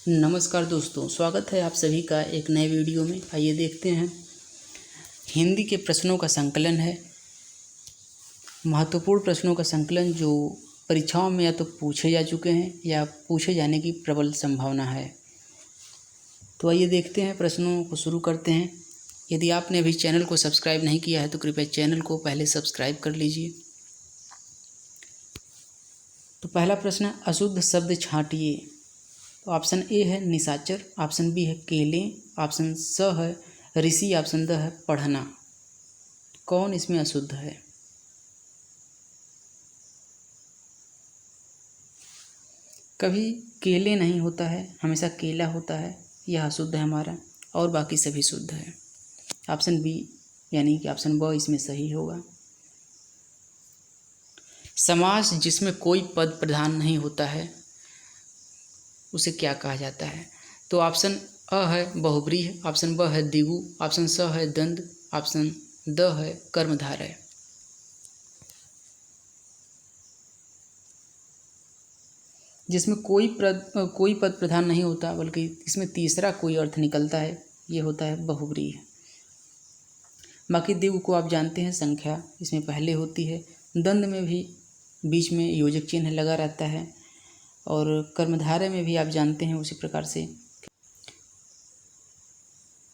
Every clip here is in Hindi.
नमस्कार दोस्तों, स्वागत है आप सभी का एक नए वीडियो में। आइए देखते हैं। हिंदी के प्रश्नों का संकलन है, महत्वपूर्ण प्रश्नों का संकलन जो परीक्षाओं में या तो पूछे जा चुके हैं या पूछे जाने की प्रबल संभावना है। तो आइए देखते हैं, प्रश्नों को शुरू करते हैं। यदि आपने अभी चैनल को सब्सक्राइब नहीं किया है तो कृपया चैनल को पहले सब्सक्राइब कर लीजिए। तो पहला प्रश्न है, अशुद्ध शब्द छांटिए। तो ऑप्शन ए है निशाचर, ऑप्शन बी है केले, ऑप्शन स है ऋषि, ऑप्शन द है पढ़ना। कौन इसमें अशुद्ध है? कभी केले नहीं होता है, हमेशा केला होता है। यह अशुद्ध है हमारा, और बाकी सभी शुद्ध है। ऑप्शन बी यानी कि ऑप्शन ब इसमें सही होगा। समास जिसमें कोई पद प्रधान नहीं होता है उसे क्या कहा जाता है? तो ऑप्शन अ है बहुव्रीहि, ऑप्शन ब है द्विगु, ऑप्शन स है दंड, ऑप्शन द है कर्मधारय। जिसमें कोई पद प्रधान नहीं होता बल्कि इसमें तीसरा कोई अर्थ निकलता है, ये होता है बहुव्रीहि। बाकी द्विगु को आप जानते हैं, संख्या इसमें पहले होती है। दंड में भी बीच में योजक चिन्ह लगा रहता है, और कर्मधारय में भी आप जानते हैं उसी प्रकार से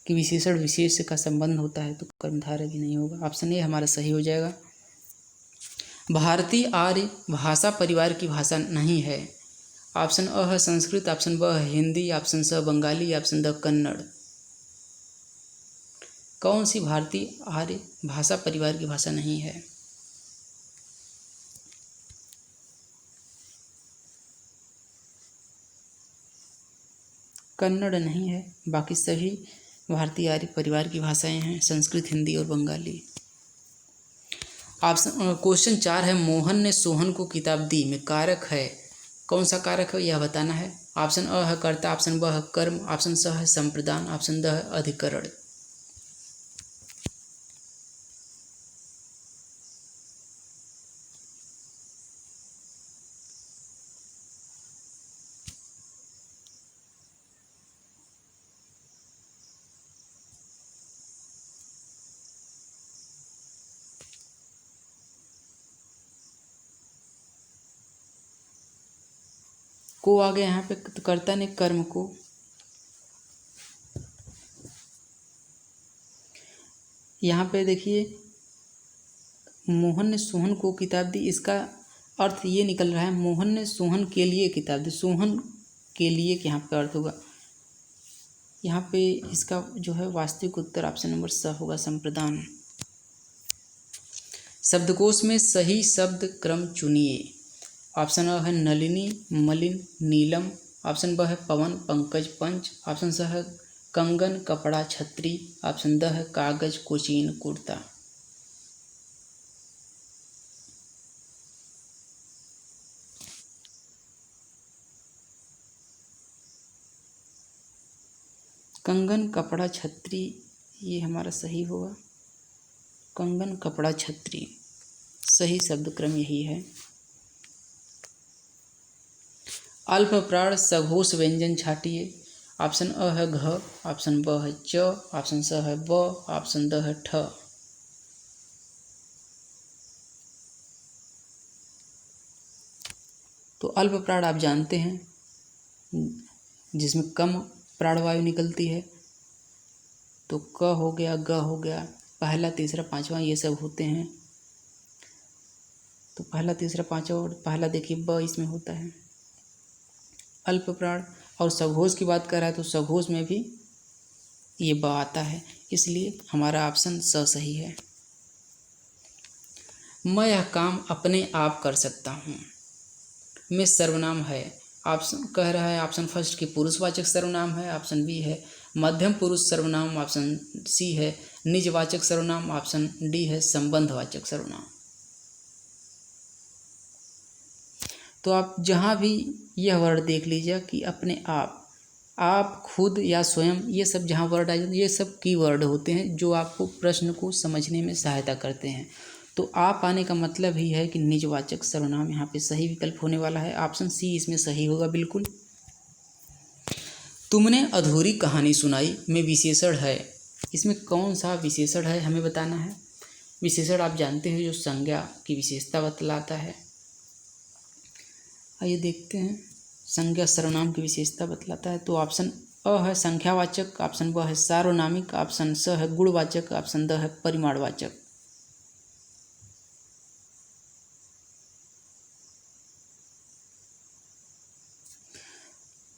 कि विशेषण विशेष का संबंध होता है, तो कर्मधारय भी नहीं होगा। ऑप्शन ए हमारा सही हो जाएगा। भारतीय आर्य भाषा परिवार की भाषा नहीं है। ऑप्शन अ है संस्कृत, ऑप्शन ब है हिंदी, ऑप्शन स बंगाली, ऑप्शन द कन्नड़। कौन सी भारतीय आर्य भाषा परिवार की भाषा नहीं है? कन्नड़ नहीं है, बाकी सभी भारतीय आर्य परिवार की भाषाएं हैं, संस्कृत, हिंदी और बंगाली। ऑप्शन क्वेश्चन 4 है, मोहन ने सोहन को किताब दी में कारक है। कौन सा कारक है यह बताना है। ऑप्शन अ है कर्ता, ऑप्शन ब है कर्म, ऑप्शन स है संप्रदान, ऑप्शन द है अधिकरण। को आ गया यहाँ पे, तो कर्ता ने कर्म को। यहाँ पे देखिए, मोहन ने सोहन को किताब दी, इसका अर्थ ये निकल रहा है मोहन ने सोहन के लिए किताब दी। सोहन के लिए यहाँ पे अर्थ होगा। यहाँ पे इसका जो है वास्तविक उत्तर ऑप्शन नंबर स होगा, संप्रदान। शब्दकोश में सही शब्द क्रम चुनिए। ऑप्शन अ है नलिनी, मलिन, नीलम, ऑप्शन ब है पवन, पंकज, पंच, ऑप्शन स है कंगन, कपड़ा, छत्री, ऑप्शन द है कागज, कोचीन, कुर्ता। कंगन, कपड़ा, छत्री, ये हमारा सही होगा। कंगन, कपड़ा, छत्री, सही शब्द क्रम यही है। अल्प प्राण सघोष व्यंजन छाटिए। ऑप्शन अ है घ, ऑप्शन ब है च, ऑप्शन स है ब, ऑप्शन द है ठ। तो अल्प प्राण आप जानते हैं, जिसमें कम प्राणवायु निकलती है, तो क हो गया, ग हो गया, पहला, तीसरा, पांचवा ये सब होते हैं। तो पहला, तीसरा, पांचवा, और पहला देखिए ब इसमें होता है। अल्प प्राण और सघोष की बात कर रहा है तो सघोष में भी ये ब आता है, इसलिए हमारा ऑप्शन स सही है। मैं यह काम अपने आप कर सकता हूँ में सर्वनाम है। ऑप्शन कह रहा है ऑप्शन फर्स्ट की पुरुषवाचक सर्वनाम है, ऑप्शन बी है मध्यम पुरुष सर्वनाम, ऑप्शन सी है निजवाचक सर्वनाम, ऑप्शन डी है संबंधवाचक सर्वनाम। तो आप जहाँ भी यह वर्ड देख लीजिए कि अपने आप, खुद या स्वयं, ये सब जहाँ वर्ड आ जाते ये सब की वर्ड होते हैं जो आपको प्रश्न को समझने में सहायता करते हैं। तो आप आने का मतलब ही है कि निजवाचक सर्वनाम यहाँ पे सही विकल्प होने वाला है। ऑप्शन सी इसमें सही होगा बिल्कुल। तुमने अधूरी कहानी सुनाई में विशेषण है, इसमें कौन सा विशेषण है हमें बताना है। विशेषण आप जानते हैं जो संज्ञा की विशेषता बतलाता है। आइए देखते हैं, संज्ञा सर्वनाम की विशेषता बतलाता है। तो ऑप्शन अ है संख्यावाचक, ऑप्शन ब है सार्वनामिक, ऑप्शन स है गुणवाचक, ऑप्शन द है परिमाणवाचक।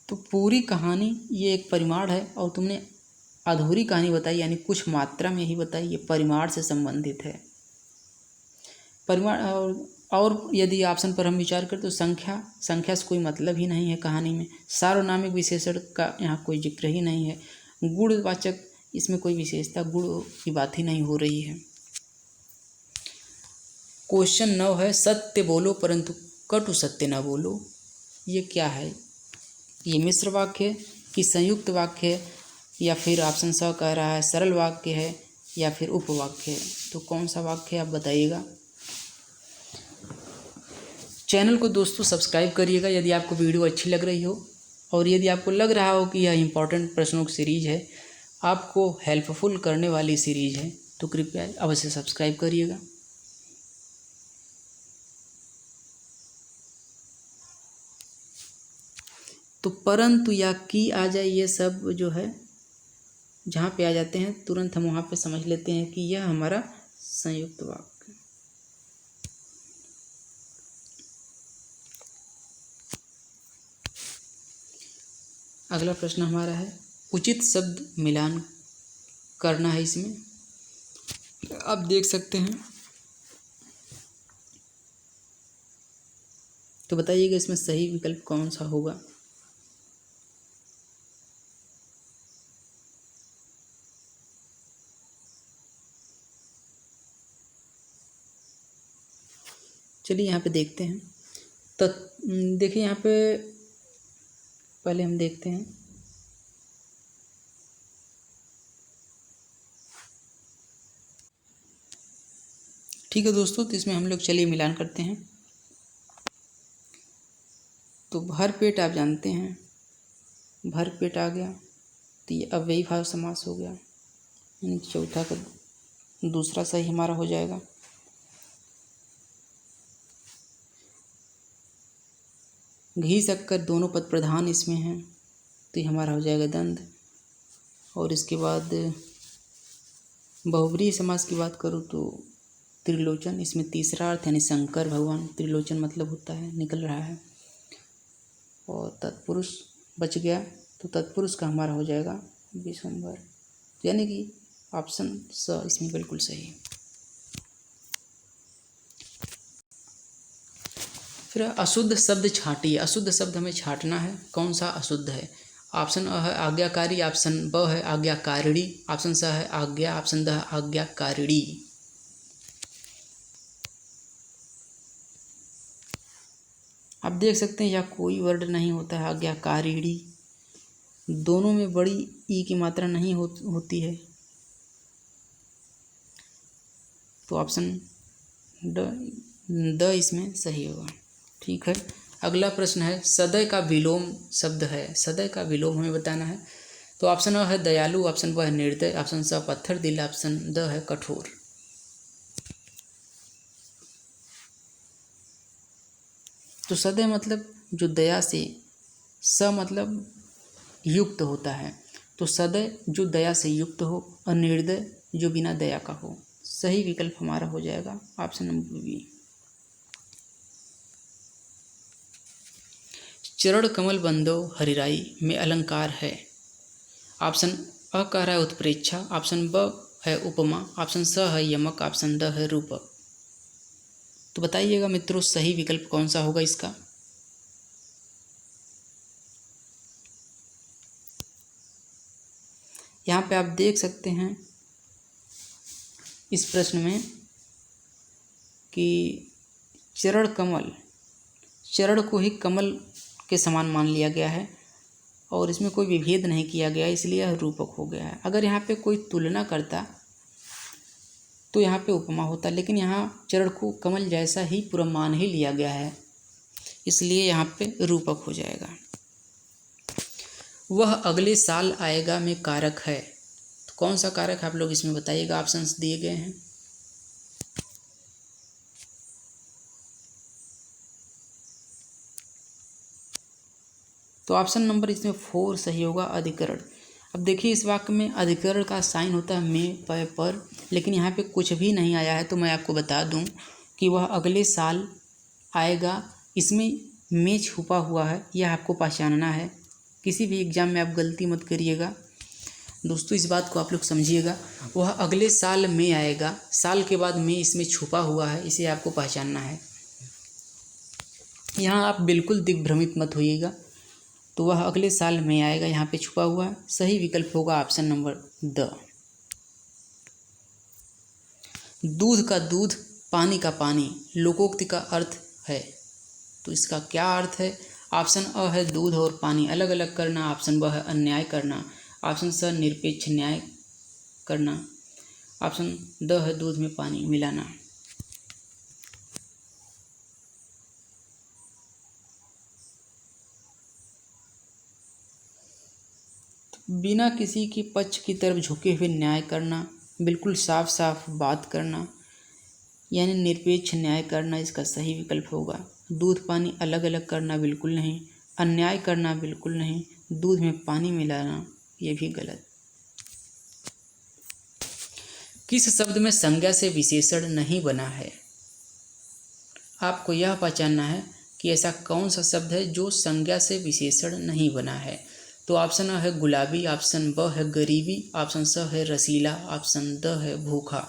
तो पूरी कहानी ये एक परिमाण है और तुमने अधूरी कहानी बताई यानी कुछ मात्रा में ही बताई, ये परिमाण से संबंधित है। परिमाण और यदि ऑप्शन पर हम विचार करें तो संख्या से कोई मतलब ही नहीं है कहानी में। सार्वनामिक विशेषण का यहाँ कोई जिक्र ही नहीं है। गुणवाचक, इसमें कोई विशेषता गुण की बात ही नहीं हो रही है। क्वेश्चन 9 है सत्य बोलो परंतु कटु सत्य न बोलो। ये क्या है? ये मिश्र वाक्य है कि संयुक्त वाक्य है, या फिर ऑप्शन स कह रहा है सरल वाक्य है, या फिर उपवाक्य है। तो कौन सा वाक्य है आप बताइएगा। चैनल को दोस्तों सब्सक्राइब करिएगा यदि आपको वीडियो अच्छी लग रही हो, और यदि आपको लग रहा हो कि यह इम्पोर्टेंट प्रश्नों की सीरीज़ है, आपको हेल्पफुल करने वाली सीरीज़ है, तो कृपया अवश्य सब्सक्राइब करिएगा। तो परंतु या की आ जाए, ये सब जो है जहाँ पे आ जाते हैं तुरंत हम वहाँ पे समझ लेते हैं कि यह हमारा संयुक्त वाक्य। अगला प्रश्न हमारा है उचित शब्द मिलान करना है। इसमें आप देख सकते हैं, तो बताइएगा इसमें सही विकल्प कौन सा होगा। चलिए यहाँ पे देखते हैं। तो देखिए यहाँ पे पहले हम देखते हैं। ठीक है दोस्तों, तो इसमें हम लोग चलिए मिलान करते हैं। तो भर पेट आप जानते हैं, भर पेट आ गया तो ये अव्ययी भाव समास हो गया, यानी चौथा का दूसरा सही हमारा हो जाएगा। घी शक्कर दोनों पद प्रधान इसमें हैं, तो ये हमारा हो जाएगा दंड। और इसके बाद बहुव्रीहि समास की बात करूँ तो त्रिलोचन, इसमें तीसरा अर्थ यानी शंकर भगवान, त्रिलोचन मतलब होता है, निकल रहा है। और तत्पुरुष बच गया, तो तत्पुरुष का हमारा हो जाएगा विश्वम्भर, यानी कि ऑप्शन स इसमें बिल्कुल सही। फिर अशुद्ध शब्द छांटिए। अशुद्ध शब्द हमें छांटना है, कौन सा अशुद्ध है। ऑप्शन अ है आज्ञाकारी, ऑप्शन ब है आज्ञाकारिणी, ऑप्शन स है आज्ञा, ऑप्शन द है आज्ञाकारिणी। आप देख सकते हैं यहाँ कोई वर्ड नहीं होता है आज्ञाकारिणी, दोनों में बड़ी ई की मात्रा नहीं होती है, तो ऑप्शन द इसमें सही होगा। ठीक है, अगला प्रश्न है सदय का विलोम शब्द है। सदय का विलोम हमें बताना है। तो ऑप्शन अ है दयालु, ऑप्शन ब है निर्दय, ऑप्शन स पत्थर दिल, ऑप्शन द है कठोर। तो सदय मतलब जो दया से, स मतलब युक्त होता है, तो सदय जो दया से युक्त हो, और निर्दय जो बिना दया का हो। सही विकल्प हमारा हो जाएगा ऑप्शन नंबर बी। चरण कमल बंदो हरिराई में अलंकार है। ऑप्शन अ कह रहा है उत्प्रेक्षा, ऑप्शन ब है उपमा, ऑप्शन स है यमक, ऑप्शन द है रूपक। तो बताइएगा मित्रों सही विकल्प कौन सा होगा इसका। यहाँ पे आप देख सकते हैं इस प्रश्न में कि चरण कमल, चरण को ही कमल के समान मान लिया गया है और इसमें कोई विभेद नहीं किया गया, इसलिए यह रूपक हो गया है। अगर यहाँ पे कोई तुलना करता तो यहाँ पे उपमा होता, लेकिन यहाँ चरण को कमल जैसा ही पूरा मान ही लिया गया है, इसलिए यहाँ पे रूपक हो जाएगा। वह अगले साल आएगा में कारक है, तो कौन सा कारक आप लोग इसमें बताइएगा। ऑप्शंस दिए गए हैं। तो ऑप्शन नंबर इसमें 4 सही होगा, अधिकरण। अब देखिए इस वाक्य में अधिकरण का साइन होता है में, पर, लेकिन यहाँ पे कुछ भी नहीं आया है। तो मैं आपको बता दूं कि वह अगले साल आएगा, इसमें में छुपा हुआ है, यह आपको पहचानना है। किसी भी एग्जाम में आप गलती मत करिएगा दोस्तों, इस बात को आप लोग समझिएगा। वह अगले साल में आएगा, साल के बाद में इसमें छुपा हुआ है, इसे आपको पहचानना है। यहाँ आप बिल्कुल दिग्भ्रमित मत होइएगा। तो वह अगले साल में आएगा, यहाँ पे छुपा हुआ है। सही विकल्प होगा ऑप्शन नंबर द। दूध का दूध, पानी का पानी, लोकोक्ति का अर्थ है, तो इसका क्या अर्थ है। ऑप्शन अ है दूध और पानी अलग अलग करना, ऑप्शन ब है अन्याय करना, ऑप्शन स निरपेक्ष न्याय करना, ऑप्शन द है दूध में पानी मिलाना। बिना किसी के पक्ष की तरफ झुके हुए न्याय करना, बिल्कुल साफ साफ बात करना, यानी निरपेक्ष न्याय करना इसका सही विकल्प होगा। दूध पानी अलग अलग करना बिल्कुल नहीं, अन्याय करना बिल्कुल नहीं, दूध में पानी मिलाना ये भी गलत। किस शब्द में संज्ञा से विशेषण नहीं बना है। आपको यह पहचानना है कि ऐसा कौन सा शब्द है जो संज्ञा से विशेषण नहीं बना है। तो ऑप्शन अ है गुलाबी, ऑप्शन ब है गरीबी, ऑप्शन स है रसीला, ऑप्शन द है भूखा।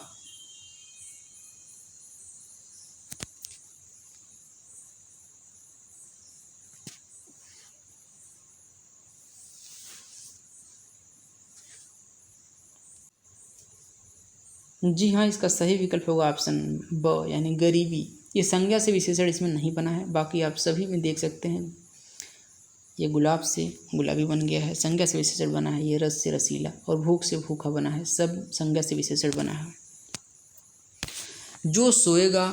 जी हाँ, इसका सही विकल्प होगा ऑप्शन ब, यानी गरीबी। ये संज्ञा से विशेषण इसमें नहीं बना है, बाकी आप सभी में देख सकते हैं। ये गुलाब से गुलाबी बन गया है, संज्ञा से विशेषण बना है। ये रस से रसीला और भूख से भूखा बना है, सब संज्ञा से विशेषण बना है। जो सोएगा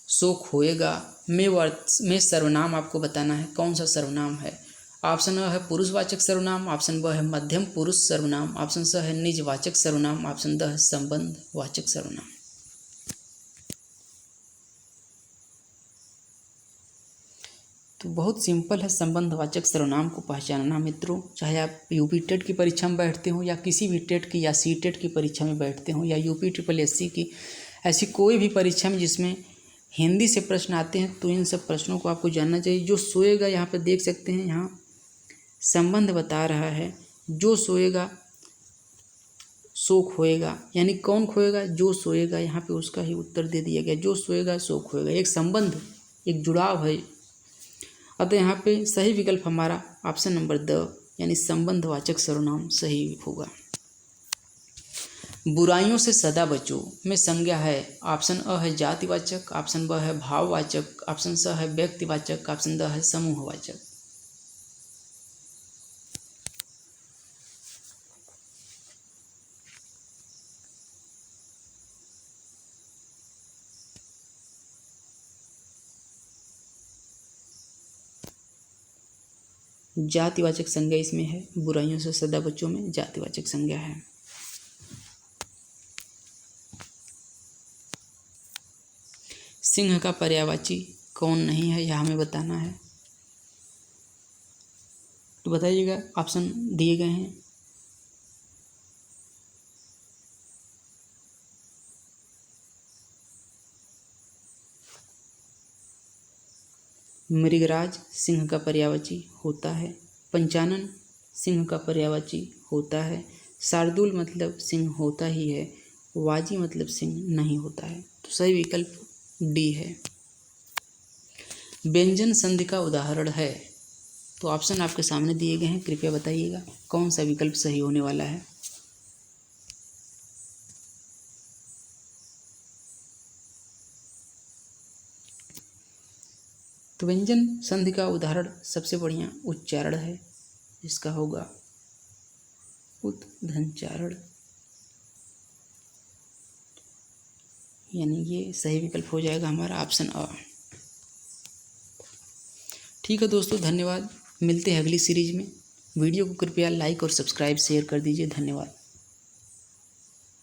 सो खोएगा में सर्वनाम आपको बताना है, कौन सा सर्वनाम है। ऑप्शन अ है पुरुषवाचक सर्वनाम, ऑप्शन ब है मध्यम पुरुष सर्वनाम, ऑप्शन स है निजवाचक सर्वनाम, ऑप्शन द है संबंधवाचक सर्वनाम। तो बहुत सिंपल है संबंधवाचक सर्वनाम को पहचानना मित्रों। चाहे आप यूपी टेट की परीक्षा में बैठते हो, या किसी भी टेट की या सी टेट की परीक्षा में बैठते हो, या यूपी SSSC की, ऐसी कोई भी परीक्षा में जिसमें हिंदी से प्रश्न आते हैं, तो इन सब प्रश्नों को आपको जानना चाहिए। जो सोएगा, यहाँ पर देख सकते हैं, यहाँ संबंध बता रहा है। जो सोएगा सो खोएगा, यानी कौन खोएगा, जो सोएगा। यहाँ पे उसका ही उत्तर दे दिया गया, जो सोएगा सो खोएगा। एक संबंध, एक जुड़ाव है। अतः यहाँ पे सही विकल्प हमारा ऑप्शन नंबर द, यानी संबंधवाचक सर्वनाम सही होगा। बुराइयों से सदा बचो में संज्ञा है। ऑप्शन अ है जातिवाचक, ऑप्शन ब है भाववाचक, ऑप्शन स है व्यक्तिवाचक, ऑप्शन द है समूहवाचक। जातिवाचक संज्ञा इसमें है, बुराइयों से सदा बचो में जातिवाचक संज्ञा है। सिंह का पर्यायवाची कौन नहीं है, यह हमें बताना है। तो बताइएगा, ऑप्शन दिए गए हैं। मृगराज सिंह का पर्यायवाची होता है, पंचानन सिंह का पर्यायवाची होता है, शार्दुल मतलब सिंह होता ही है, वाजी मतलब सिंह नहीं होता है। तो सही विकल्प डी है। व्यंजन संधि का उदाहरण है। तो ऑप्शन आपके सामने दिए गए हैं, कृपया बताइएगा कौन सा विकल्प सही होने वाला है। तो व्यंजन संधि का उदाहरण सबसे बढ़िया उच्चारण है, इसका होगा उद्घनचारण, यानी ये सही विकल्प हो जाएगा हमारा ऑप्शन अ। ठीक है दोस्तों, धन्यवाद। मिलते हैं अगली सीरीज में। वीडियो को कृपया लाइक और सब्सक्राइब शेयर कर दीजिए। धन्यवाद।